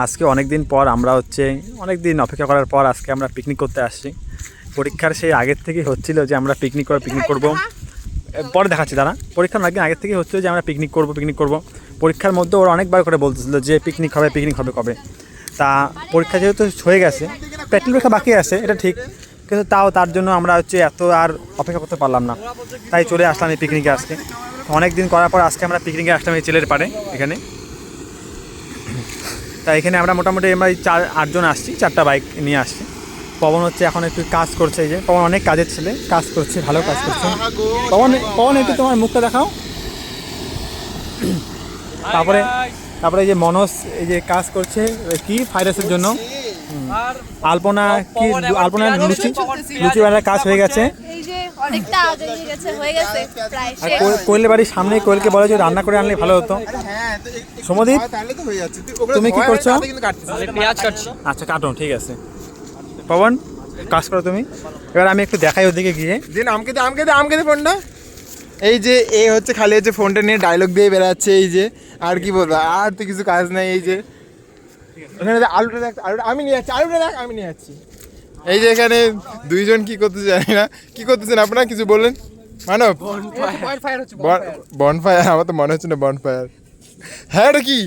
আজকে অনেক দিন পর আমরা অনেক দিন অপেক্ষা করার পর আজকে আমরা পিকনিক করতে আসছি। পরীক্ষার সেই আগের থেকেই হচ্ছিল যে আমরা পিকনিক করব। পরে দেখাচ্ছি দাঁড়া। পরীক্ষার অনেকদিন আগের থেকেই হচ্ছিল যে আমরা পিকনিক করব। পরীক্ষার মধ্যে ওরা অনেকবার করে বলতেছিল যে পিকনিক হবে কবে। তা পরীক্ষা যেহেতু হয়ে গেছে, প্র্যাকটিক্যাল পরীক্ষা বাকি আছে এটা ঠিক, কিন্তু তার জন্য আমরা এত আর অপেক্ষা করতে পারলাম না, তাই চলে আসলাম এই পিকনিকে। আজকে অনেক দিন করার পর আজকে আমরা পিকনিকে আসলাম এই চিলের পাড়ে এখানে। তাই এখানে আমরা মোটামুটি আমরা 7-8 জন আসছি, 4টা বাইক নিয়ে আসছি। পবন এখন একটু কাজ করছে, এই যে পবন অনেক কাজের ছেলে, কাজ করছে, ভালো কাজ করছে। পবন একটু তোমার মুখটা দেখাও। তারপরে এই যে মনোজ এই যে কাজ করছে কি ফ্রাইড রাইসের জন্য। আলপনা লুচি বানার কাজ হয়ে গেছে। আর কোয়েলের বাড়ির সামনে, কোয়েলকে বলে যে রান্না করে আনলে ভালো হতো। সমদীপ, তুমি কি করছো? আচ্ছা কাটো, ঠিক আছে। পবন কাজ করো তুমি। এবার আমি একটু দেখাই ওদিকে গিয়ে। দিন আমকে দে ফোনটা। এই যে এ হচ্ছে খালি হচ্ছে ফোনটা নিয়ে ডায়লগ দিয়ে বেড়াচ্ছে। এই যে আর কি বলবো, আর তো কিছু কাজ নাই। এই যে এখানে আলুটা দেখ, আমি নিয়ে যাচ্ছি। এই যে এখানে দুইজন কি করতেছে জানি না, কি করতেছেন আপনারা কিছু বললেন? মানব বনফায়ার, আমার তো মনে হচ্ছে না বনফায়ার। হ্যাঁ এটা কি